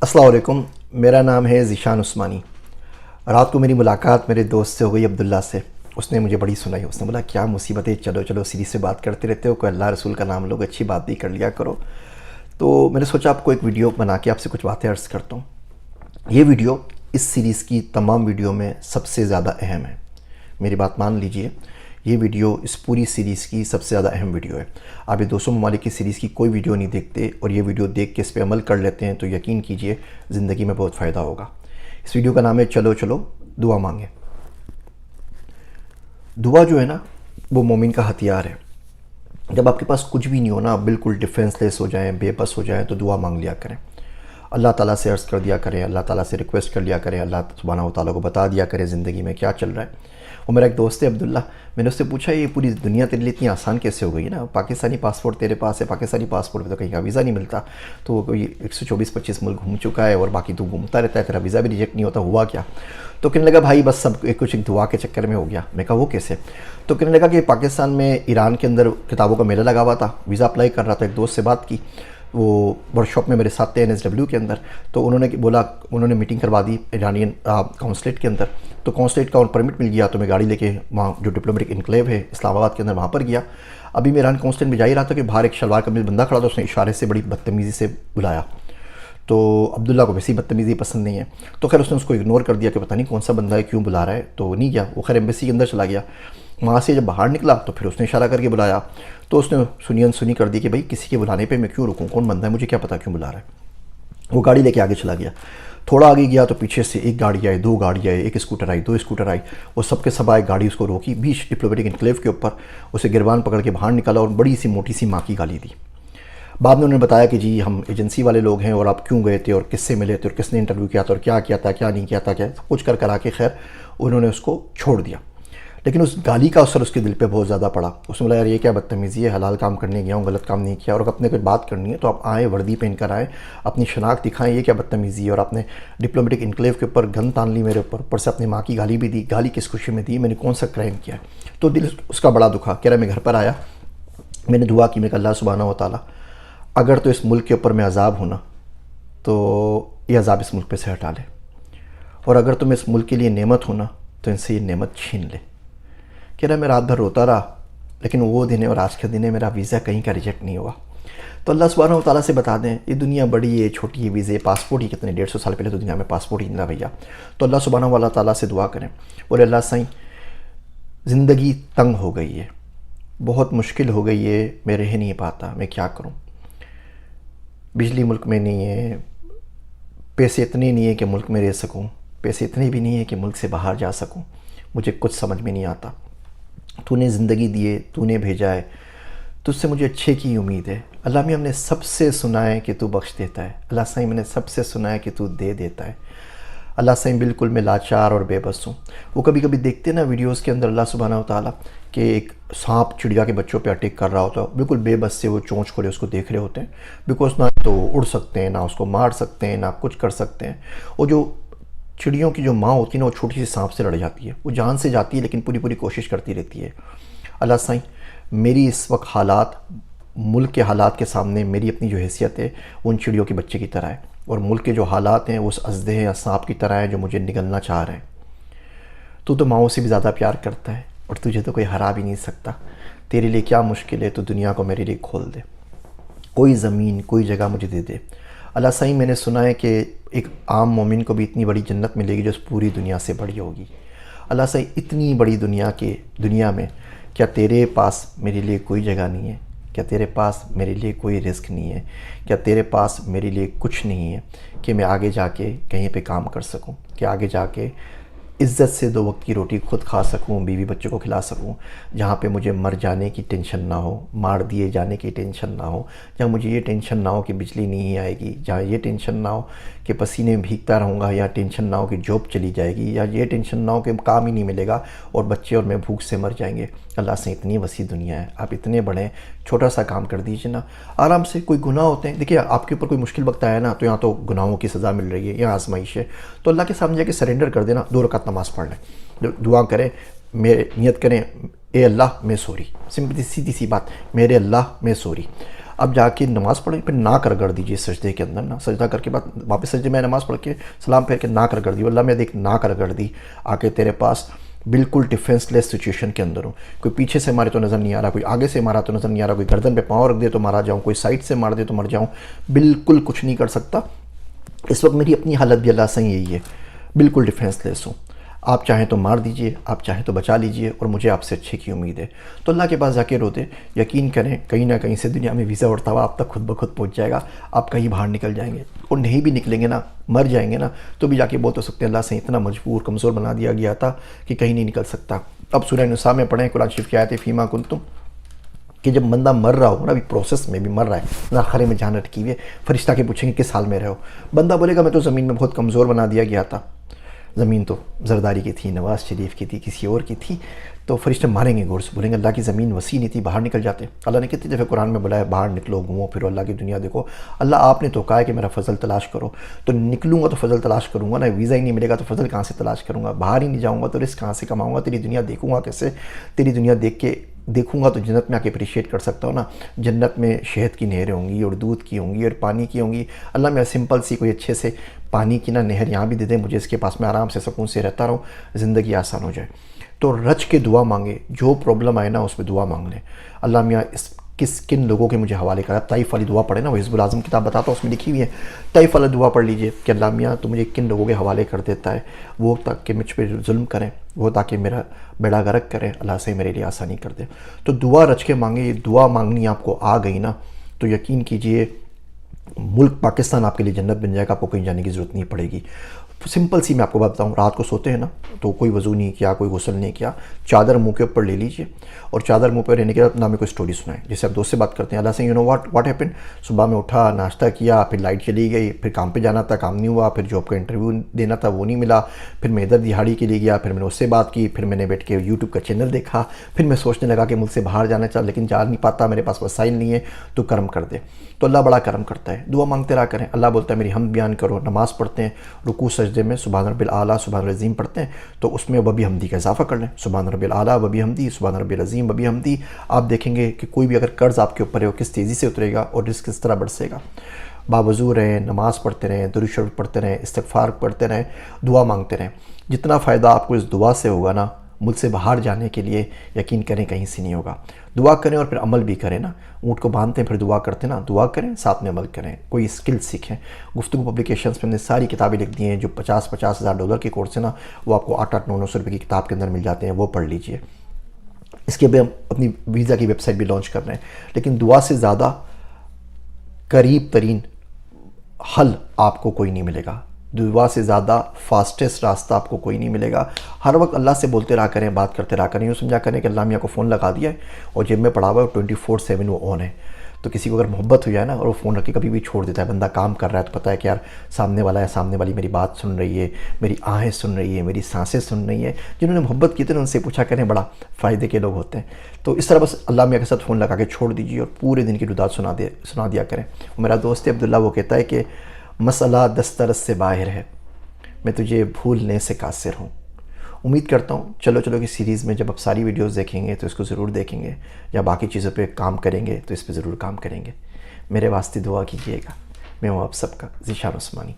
السلام علیکم، میرا نام ہے ذیشان عثمانی۔ رات کو میری ملاقات میرے دوست سے ہو گئی، عبداللہ سے۔ اس نے مجھے بڑی سنائی۔ اس نے بولا کیا مصیبت ہے، چلو چلو سیدھی سے بات کرتے رہتے ہو، کوئی اللہ رسول کا نام لوگ، اچھی بات بھی کر لیا کرو۔ تو میں نے سوچا آپ کو ایک ویڈیو بنا کے آپ سے کچھ باتیں عرض کرتا ہوں۔ یہ ویڈیو اس سیریز کی تمام ویڈیو میں سب سے زیادہ اہم ہے، میری بات مان لیجئے۔ یہ ویڈیو اس پوری سیریز کی سب سے زیادہ اہم ویڈیو ہے۔ آپ یہ 200 ممالک کی سیریز کی کوئی ویڈیو نہیں دیکھتے اور یہ ویڈیو دیکھ کے اس پہ عمل کر لیتے ہیں تو یقین کیجئے زندگی میں بہت فائدہ ہوگا۔ اس ویڈیو کا نام ہے چلو چلو دعا مانگیں۔ دعا جو ہے نا، وہ مومن کا ہتھیار ہے۔ جب آپ کے پاس کچھ بھی نہیں ہونا، بالکل ڈیفینس لیس ہو جائیں، بے بس ہو جائیں، تو دعا مانگ لیا کریں۔ اللہ تعالیٰ سے عرض کر دیا کریں، اللہ تعالیٰ سے ریکویسٹ کر لیا کریں، اللہ سبحانہ و تعالیٰ کو بتا دیا کریں زندگی میں کیا چل رہا ہے۔ وہ میرا ایک دوست ہے عبداللہ، میں نے اس سے پوچھا یہ پوری دنیا تیرے لیے اتنی آسان کیسے ہو گئی نا، پاکستانی پاسپورٹ تیرے پاس ہے، پاکستانی پاسپورٹ پہ تو کہیں کا ویزا نہیں ملتا، تو وہ کوئی 124-25 ملک گھوم چکا ہے اور باقی تو گھومتا رہتا ہے، تیرا ویزا بھی ریجیکٹ نہیں ہوتا، ہوا کیا؟ تو کہنے لگا بھائی بس سب کچھ ایک دعا کے چکر میں ہو گیا۔ میں کہا وہ کیسے؟ تو کہنے لگا کہ پاکستان میں ایران کے اندر کتابوں کا میلہ لگا ہوا تھا، ویزا اپلائی کر رہا تھا، ایک دوست سے بات کی، وہ ورک شاپ میں میرے ساتھ تھے NSW کے اندر، تو انہوں نے میٹنگ کروا دی ایرانین کونسلیٹ کے اندر، تو کونسلیٹ کا پرمٹ مل گیا، تو میں گاڑی لے کے وہاں جو ڈپلومیٹک انکلیو ہے اسلام آباد کے اندر وہاں پر گیا۔ ابھی میں ایران کونسلیٹ میں جا ہی رہا تھا کہ باہر ایک شلوار قمیض بندہ کھڑا تھا، اس نے اشارے سے بڑی بدتمیزی سے بلایا، تو عبداللہ کو ویسی بدتمیزی پسند نہیں ہے، تو خیر اس نے اس کو اگنور کر دیا کہ پتہ نہیں کون سا بندہ ہے، کیوں بلا رہا ہے، تو نہیں گیا وہ، خیر ایمبیسی کے اندر چلا گیا۔ وہاں سے جب باہر نکلا تو پھر اس نے اشارہ کر کے بلایا، تو اس نے سنی کر دی کہ بھائی کسی کے بلانے پہ میں کیوں رکوں، کون بندہ ہے، مجھے کیا پتا کیوں بلا رہا ہے۔ وہ گاڑی لے کے آگے چلا گیا، تھوڑا آگے گیا تو پیچھے سے ایک گاڑی آئی، دو گاڑی آئی، ایک اسکوٹر آئی، دو اسکوٹر آئی، وہ سب کے سب آئے، گاڑی اس کو روکی بیچ ڈپلومیٹک انکلیو کے اوپر، اسے گربان پکڑ کے باہر نکالا اور بڑی سی موٹی سی ماں کی گالی دی۔ بعد میں انہوں نے بتایا کہ جی ہم ایجنسی والے لوگ ہیں اور آپ کیوں گئے تھے اور کس سے ملے تھے اور کس نے انٹرویو کیا تھا اور کیا کیا تھا، کیا نہیں کیا تھا، کیا کچھ کر کے خیر انہوں نے اس کو چھوڑ دیا۔ لیکن اس گالی کا اثر اس کے دل پہ بہت زیادہ پڑا۔ اس نے بولا یار یہ کیا بدتمیزی ہے، حلال کام کرنے گیا ہوں، غلط کام نہیں کیا، اور اگر اپنے کوئی بات کرنی ہے تو آپ آئیں، وردی پہن کر آئیں، اپنی شناخت دکھائیں، یہ کیا بدتمیزی ہے، اور آپ نے ڈپلومیٹک انکلیو کے اوپر گن تان لی میرے اوپر سے اپنی ماں کی گالی بھی دی، گالی کس خوشی میں دی، میں نے کون سا کرائم کیا ہے؟ تو دل اس کا بڑا دکھا، کہہ رہا میں گھر پر آیا، میں نے دعا کی، میں کہا اللہ سبحانہ و تعالیٰ اگر تو اس ملک کے اوپر میں عذاب ہونا تو یہ عذاب اس ملک پہ سے ہٹا لے، اور اگر تم اس ملک کے لیے نعمت ہونا تو ان سے یہ نعمت چھین لے۔ کہہ رہا میں رات بھر روتا رہا، لیکن وہ دن اور آج کے دن میرا ویزا کہیں کا ریجیکٹ نہیں ہوا۔ تو اللہ سبحانہ و تعالیٰ سے بتا دیں یہ دنیا بڑی ہے، چھوٹی ہے، ویزے پاسپورٹ ہی کتنے 150 سال پہلے تو دنیا میں پاسپورٹ ہی نہیں تھا بھیا۔ تو اللہ سبحانہ و تعالیٰ سے دعا کریں، بولے اللہ سائیں زندگی تنگ ہو گئی ہے، بہت مشکل ہو گئی ہے، میں رہ نہیں پاتا، میں کیا کروں، بجلی ملک میں نہیں ہے، پیسے اتنے نہیں ہیں کہ ملک میں رہ سکوں، پیسے اتنے بھی نہیں ہیں کہ ملک سے باہر جا سکوں، مجھے کچھ سمجھ میں نہیں آتا، تو نے زندگی دیے، تو نے بھیجا ہے، تجھ سے مجھے اچھے کی امید ہے۔ اللہ میں ہم نے سب سے سنا ہے کہ تو بخش دیتا ہے، اللہ سائیں میں نے سب سے سنا ہے کہ تو دے دیتا ہے، اللہ سائیں بالکل میں لاچار اور بے بس ہوں۔ وہ کبھی کبھی دیکھتے نا ویڈیوز کے اندر اللہ سبحانہ و تعالیٰ کہ ایک سانپ چڑیا کے بچوں پہ اٹیک کر رہا ہوتا ہے، بالکل بے بس سے وہ چونچ کھولے اس کو دیکھ رہے ہوتے ہیں، بیکاز نہ تو اڑ سکتے ہیں، نہ اس کو مار سکتے ہیں، نہ کچھ کر سکتے ہیں۔ اور جو چڑیوں کی جو ماں ہوتی ہے نا، وہ چھوٹی سی سانپ سے لڑ جاتی ہے، وہ جان سے جاتی ہے لیکن پوری کوشش کرتی رہتی ہے۔ اللہ سائیں میری اس وقت حالات ملک کے حالات کے سامنے میری اپنی جو حیثیت ہے ان چڑیوں کے بچے کی طرح ہے، اور ملک کے جو حالات ہیں وہ اس اژدھے یا سانپ کی طرح ہیں جو مجھے نگلنا چاہ رہے ہیں۔ تو ماؤں سے بھی زیادہ پیار کرتا ہے اور تجھے تو کوئی ہرا بھی نہیں سکتا، تیرے لیے کیا مشکل ہے، تو دنیا کو میرے لیے کھول دے، کوئی زمین کوئی جگہ مجھے دے دے۔ اللہ سائیں میں نے سنا ہے کہ ایک عام مومن کو بھی اتنی بڑی جنت ملے گی جو اس پوری دنیا سے بڑی ہوگی۔ اللہ سائیں اتنی بڑی دنیا میں کیا تیرے پاس میرے لیے کوئی جگہ نہیں ہے؟ کیا تیرے پاس میرے لیے کوئی رزق نہیں ہے؟ کیا تیرے پاس میرے لیے کچھ نہیں ہے کہ میں آگے جا کے کہیں پہ کام کر سکوں، کہ آگے جا کے عزت سے 2 وقت کی روٹی خود کھا سکوں، بیوی بچوں کو کھلا سکوں، جہاں پہ مجھے مر جانے کی ٹینشن نہ ہو، مار دیے جانے کی ٹینشن نہ ہو، جہاں مجھے یہ ٹینشن نہ ہو کہ بجلی نہیں آئے گی، جہاں یہ ٹینشن نہ ہو کہ پسینے میں بھیگتا رہوں گا، یا ٹینشن نہ ہو کہ جاب چلی جائے گی، یا یہ ٹینشن نہ ہو کہ کام ہی نہیں ملے گا اور بچے اور میں بھوک سے مر جائیں گے۔ اللہ سے اتنی وسیع دنیا ہے، آپ اتنے بڑے ہیں، چھوٹا سا کام کر دیجیے نا، آرام سے۔ کوئی گناہ ہوتے ہیں، دیکھیے آپ کے اوپر کوئی مشکل وقت آیا نا، تو یہاں تو گناہوں کی سزا مل رہی ہے، یہاں آزمائش ہے، تو اللہ کے سامنے جا کے سرنڈر کر دینا، 2 رکعت نماز پڑھ لیں، دعا کریں، نیت کریں اے اللہ میں سوری، سمپلی سیدھی سی بات، میرے اللہ میں سوری۔ اب جا کے نماز پڑھیں، پھر ناک رگڑ دیجئے سجدے کے اندر نا، سجدہ کر کے بعد واپس سجدے میں نماز پڑھ کے سلام پھیر کے ناک رگڑ دی، اللہ میں دیکھ ناک رگڑ دی، آ کے تیرے پاس بالکل ڈیفینس لیس سچویشن کے اندر ہوں، کوئی پیچھے سے مارے تو نظر نہیں آ رہا، کوئی آگے سے مارا تو نظر نہیں آ رہا، کوئی گردن پہ پاؤں رکھ دے تو مارا جاؤں، کوئی سائڈ سے مار دے تو مر جاؤں، بالکل کچھ نہیں کر سکتا۔ اس وقت میری اپنی حالت بھی اللہ سے یہی ہے، بالکل ڈیفینس لیس ہوں، آپ چاہیں تو مار دیجئے، آپ چاہیں تو بچا لیجئے، اور مجھے آپ سے اچھے کی امید ہے۔ تو اللہ کے پاس جا کے روتے، یقین کریں کہیں نہ کہیں سے دنیا میں ویزا اڑتا ہوا آپ تک خود بخود پہنچ جائے گا، آپ کہیں باہر نکل جائیں گے، اور نہیں بھی نکلیں گے نا، مر جائیں گے نا، تو بھی جا کے بول تو سکتے ہیں اللہ سے اتنا مجبور کمزور بنا دیا گیا تھا کہ کہیں نہیں نکل سکتا۔ اب سورہ نساء میں پڑھیں قرآن شریف کی آیت فیما کنتم، کہ جب بندہ مر رہا ہو نا، ابھی پروسیس میں بھی مر رہا ہے، ناخرے میں جان اٹکی ہوئی ہے، فرشتہ کے پوچھیں گے کس حال میں رہو، بندہ بولے گا میں تو زمین میں بہت کمزور بنا دیا گیا تھا، زمین تو زرداری کی تھی، نواز شریف کی تھی، کسی اور کی تھی، تو فرشتے ماریں گے غور سے، بولیں گے اللہ کی زمین وسیع نہیں تھی، باہر نکل جاتے۔ اللہ نے کتنی دفعہ قرآن میں بلایا باہر نکلو، گھومو پھرو، اللہ کی دنیا دیکھو، اللہ آپ نے تو کہا ہے کہ میرا فضل تلاش کرو، تو نکلوں گا تو فضل تلاش کروں گا نا، ویزا ہی نہیں ملے گا تو فضل کہاں سے تلاش کروں گا، باہر ہی نہیں جاؤں گا تو رزق کہاں سے کماؤں گا، تیری دنیا دیکھوں گا کیسے، تیری دنیا دیکھوں گا تو جنت میں آ کے اپریشیٹ کر سکتا ہوں نا، جنت میں شہد کی نہریں ہوں گی اور دودھ کی ہوں گی اور پانی کی ہوں گی، اللہ میں سمپل سی کوئی اچھے سے پانی کی نا نہر یہاں بھی دے دیں مجھے، اس کے پاس میں آرام سے سکون سے رہتا رہوں، زندگی آسان ہو جائے۔ تو رچ کے دعا مانگے، جو پرابلم آئے نا اس پہ دعا مانگ لیں، اللہ میاں کن لوگوں کے مجھے حوالے کرا، طائف والی دعا پڑھے نا، وہ حزب الاعظم کتاب بتاتا ہوں اس میں لکھی ہوئی ہے، طائف والا دعا پڑھ لیجئے کہ اللہ میاں تو مجھے کن لوگوں کے حوالے کر دیتا ہے، وہ تاکہ مجھ پہ ظلم کریں، وہ تاکہ میرا بیڑا غرق کریں، اللہ سے میرے لیے آسانی کر دے۔ تو دعا رچ کے مانگے، یہ دعا مانگنی آپ کو آ گئی نا تو یقین کیجئے ملک پاکستان آپ کے لیے جنت بن جائے گا، آپ کو کہیں جانے کی ضرورت نہیں پڑے گی۔ سمپل سی میں آپ کو بات بتاؤں، رات کو سوتے ہیں نا تو کوئی وضو نہیں کیا، کوئی غسل نہیں کیا، چادر منہ کے اوپر لے لیجئے، اور چادر منہ پہ رہنے کے بعد نہ میں کوئی سٹوری سنائیں، جیسے آپ دوست سے بات کرتے ہیں، اللہ سے یو نو واٹ ہیپن، صبح میں اٹھا، ناشتہ کیا، پھر لائٹ چلی گئی، پھر کام پہ جانا تھا، کام نہیں ہوا، پھر جاب کا انٹرویو دینا تھا وہ نہیں ملا، پھر میں ادھر دہاڑی کے لیے گیا، پھر میں نے اس سے بات کی، پھر میں نے بیٹھ کے یوٹیوب کا چینل دیکھا، پھر میں سوچنے لگا کہ مجھ سے باہر جانا چاہ لیکن جا نہیں پاتا، میرے پاس وسائل نہیں ہے، تو کرم کر دے۔ تو اللہ بڑا کرم کرتا ہے، دعا مانگتے رہا کریں، اللہ بولتا ہے میری حمد بیان کرو، نماز پڑھتے ہیں رکوع سجدے میں سبحان رب الاعلیٰ سبحان العظیم پڑھتے ہیں تو اس میں و بحمدی کا اضافہ کر لیں، سبحان رب الاعلیٰ و بحمدی سبحان رب العظیم و بحمدی، آپ دیکھیں گے کہ کوئی بھی اگر قرض آپ کے اوپر ہے وہ کس تیزی سے اترے گا اور رزق کس طرح برسے گا۔ باوضو رہیں، نماز پڑھتے رہیں، درود شریف پڑھتے رہیں، استغفار پڑھتے رہیں، دعا مانگتے رہیں، جتنا فائدہ آپ کو اس دعا سے ہوگا نا ملک سے باہر جانے کے لیے یقین کریں کہیں سے نہیں ہوگا۔ دعا کریں اور پھر عمل بھی کریں نا، اونٹ کو باندھتے ہیں پھر دعا کرتے ہیں نا، دعا کریں ساتھ میں عمل کریں، کوئی اسکل سیکھیں۔ گفتگو پبلیکیشنز پہ ہم نے ساری کتابیں لکھ دی ہیں، جو 50 ہزار ڈالر کے کورس ہیں نا وہ آپ کو 800-900 روپے کی کتاب کے اندر مل جاتے ہیں، وہ پڑھ لیجئے۔ اس کے بعد ہم اپنی ویزا کی ویب سائٹ بھی لانچ کر رہے ہیں، لیکن دعا سے زیادہ قریب ترین حل آپ کو کوئی نہیں ملے گا، دعا سے زیادہ فاسٹسٹ راستہ آپ کو کوئی نہیں ملے گا۔ ہر وقت اللہ سے بولتے رہا کریں، بات کرتے رہا کریں، یوں سمجھا کریں کہ اللہ میاں کو فون لگا دیا ہے اور جیب میں پڑا ہوا ہے، 24/7 وہ آن ہے۔ تو کسی کو اگر محبت ہو جائے نا اور وہ فون رکھ کے کبھی بھی چھوڑ دیتا ہے، بندہ کام کر رہا ہے تو پتہ ہے کہ یار سامنے والا ہے، سامنے والی میری بات سن رہی ہے، میری آہیں سن رہی ہے، میری سانسیں سن رہی ہیں، جنہوں نے محبت کی تھی ان سے پوچھا کریں، بڑا فائدے کے لوگ ہوتے ہیں۔ تو اس طرح بس اللہ میاں کے ساتھ فون لگا کے چھوڑ دیجیے اور پورے دن کی رودات سنا دیا کریں۔ میرا دوست عبداللہ وہ کہتا ہے کہ مسئلہ دسترس سے باہر ہے، میں تجھے بھولنے سے قاصر ہوں۔ امید کرتا ہوں چلو کی سیریز میں جب آپ ساری ویڈیوز دیکھیں گے تو اس کو ضرور دیکھیں گے، یا باقی چیزوں پہ کام کریں گے تو اس پہ ضرور کام کریں گے۔ میرے واسطے دعا کیجیے گا۔ میں ہوں آپ سب کا ذیشان عثمانی۔